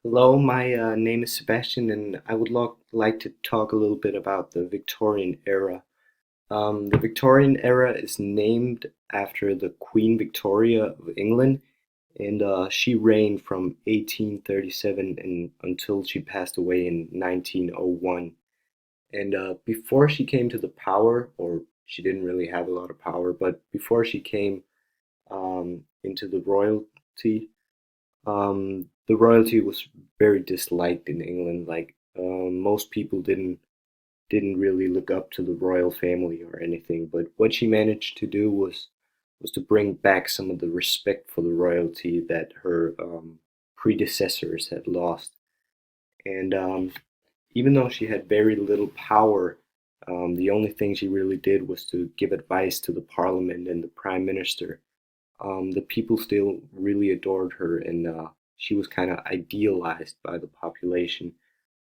Hello, my name is Sebastian, and I would like to talk a little bit about the Victorian era. The Victorian era is named after the Queen Victoria of England, and she reigned from 1837 until she passed away in 1901. And before she came to the power, or she didn't really have a lot of power, but before she came into the royalty, the royalty was very disliked in England. Like most people didn't really look up to the royal family or anything. But what she managed to do was to bring back some of the respect for the royalty that her predecessors had lost. And even though she had very little power, the only thing she really did was to give advice to the parliament and the prime minister. The people still really adored her, and she was kind of idealized by the population.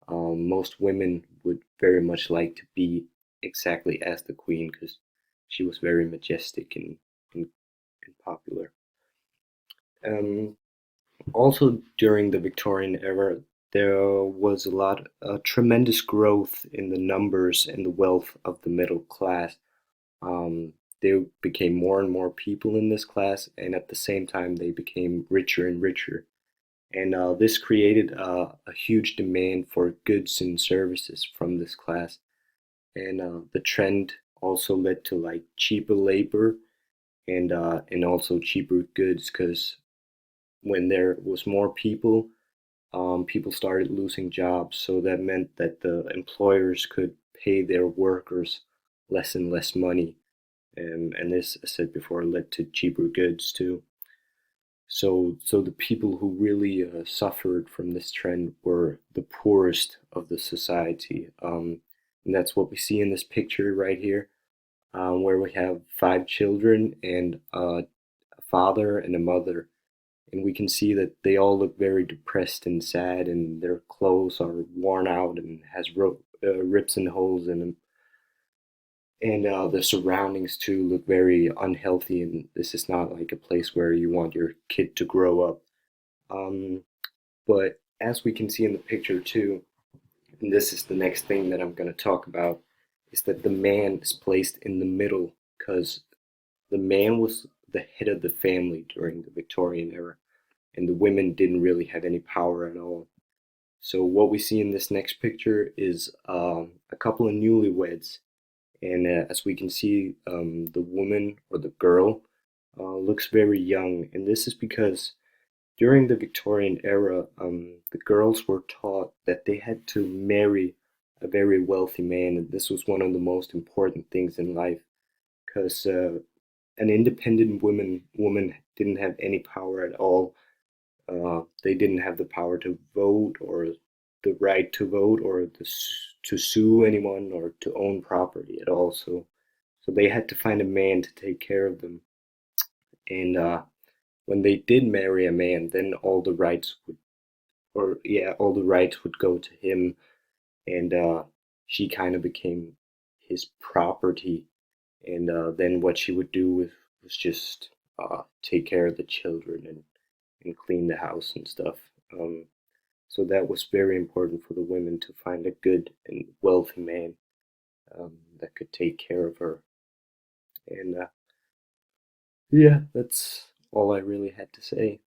Most women would very much like to be exactly as the queen because she was very majestic and, and popular. Um, Also, during the Victorian era, there was a tremendous growth in the numbers and the wealth of the middle class. Um, there became more and more people in this class, and at the same time, they became richer and richer. And this created a huge demand for goods and services from this class. And the trend also led to like cheaper labor and also cheaper goods because when there was more people, people started losing jobs. So that meant that the employers could pay their workers less and less money. And this, as I said before, led to cheaper goods too. So the people who really suffered from this trend were the poorest of the society, and that's what we see in this picture right here, where we have five children and a father and a mother, and we can see that they all look very depressed and sad, and their clothes are worn out and has rips and holes in them, and the surroundings too look very unhealthy, and this is not like a place where you want your kid to grow up. um, but as we can see in the picture too, and this is the next thing that I'm going to talk about, is that the man is placed in the middle because the man was the head of the family during the Victorian era, and the women didn't really have any power at all. So what we see in this next picture is a couple of newlyweds, and as we can see, the woman or the girl looks very young, and this is because during the Victorian era, the girls were taught that they had to marry a very wealthy man, and this was one of the most important things in life because an independent woman didn't have any power at all. They didn't have the power to vote or the right to vote or to sue anyone or to own property at all. So they had to find a man to take care of them. And when they did marry a man, then all the rights would, or yeah, all the rights would go to him, and she kind of became his property. And then what she would do was just take care of the children and clean the house and stuff. So that was very important for the women to find a good and wealthy man that could take care of her. And yeah, that's all I really had to say.